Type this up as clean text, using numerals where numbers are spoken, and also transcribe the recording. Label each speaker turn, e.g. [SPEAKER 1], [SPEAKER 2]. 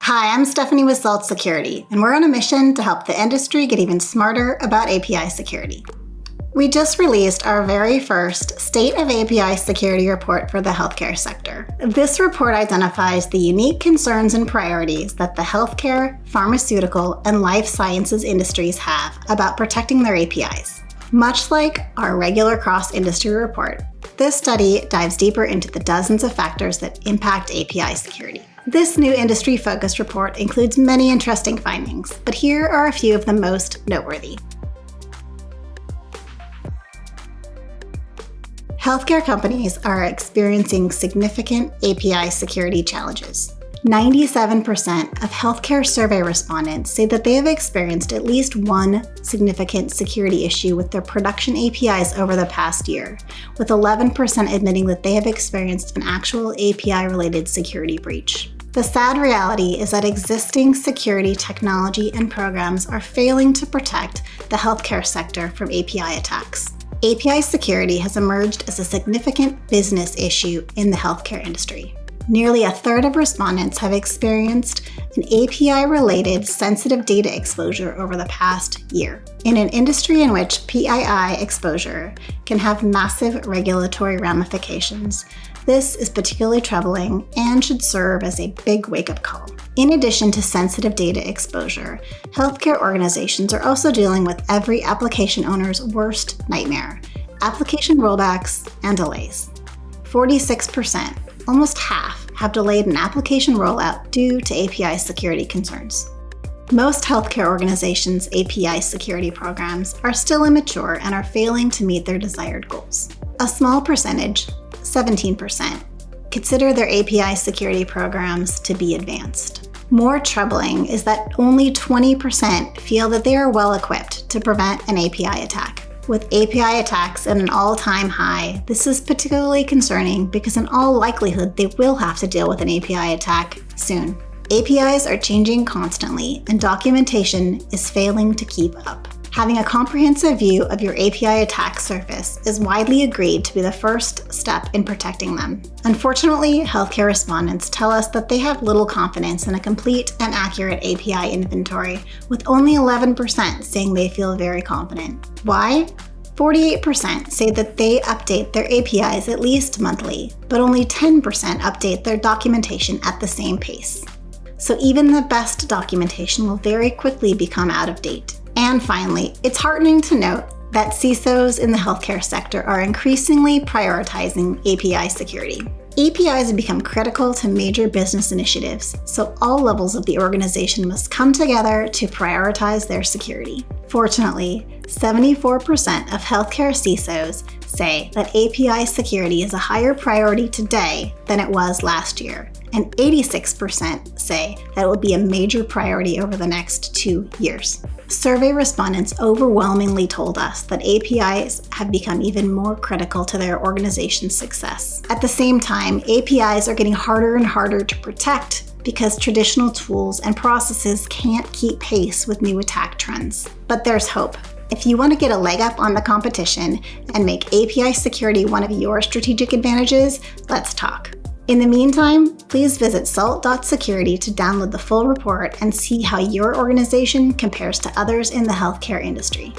[SPEAKER 1] Hi, I'm Stephanie with Salt Security, and we're on a mission to help the industry get even smarter about API security. We just released our very first State of API Security report for the healthcare sector. This report identifies the unique concerns and priorities that the healthcare, pharmaceutical, and life sciences industries have about protecting their APIs. Much like our regular cross-industry report, this study dives deeper into the dozens of factors that impact API security. This new industry-focused report includes many interesting findings, but here are a few of the most noteworthy. Healthcare companies are experiencing significant API security challenges. 97% of healthcare survey respondents say that they have experienced at least one significant security issue with their production APIs over the past year, with 11% admitting that they have experienced an actual API-related security breach. The sad reality is that existing security technology and programs are failing to protect the healthcare sector from API attacks. API security has emerged as a significant business issue in the healthcare industry. Nearly a third of respondents have experienced an API-related sensitive data exposure over the past year. In an industry in which PII exposure can have massive regulatory ramifications, this is particularly troubling and should serve as a big wake-up call. In addition to sensitive data exposure, healthcare organizations are also dealing with every application owner's worst nightmare: application rollbacks and delays. 46%, almost half, have delayed an application rollout due to API security concerns. Most healthcare organizations' API security programs are still immature and are failing to meet their desired goals. A small percentage, 17%, consider their API security programs to be advanced. More troubling is that only 20% feel that they are well equipped to prevent an API attack. With API attacks at an all-time high, this is particularly concerning because in all likelihood they will have to deal with an API attack soon. APIs are changing constantly, and documentation is failing to keep up. Having a comprehensive view of your API attack surface is widely agreed to be the first step in protecting them. Unfortunately, healthcare respondents tell us that they have little confidence in a complete and accurate API inventory, with only 11% saying they feel very confident. Why? 48% say that they update their APIs at least monthly, but only 10% update their documentation at the same pace. So even the best documentation will very quickly become out of date. And finally, it's heartening to note that CISOs in the healthcare sector are increasingly prioritizing API security. APIs have become critical to major business initiatives, so all levels of the organization must come together to prioritize their security. Fortunately, 74% of healthcare CISOs say that API security is a higher priority today than it was last year, and 86% say that it will be a major priority over the next 2 years. Survey respondents overwhelmingly told us that APIs have become even more critical to their organization's success. At the same time, APIs are getting harder and harder to protect because traditional tools and processes can't keep pace with new attack trends. But there's hope. If you want to get a leg up on the competition and make API security one of your strategic advantages, let's talk. In the meantime, please visit salt.security to download the full report and see how your organization compares to others in the healthcare industry.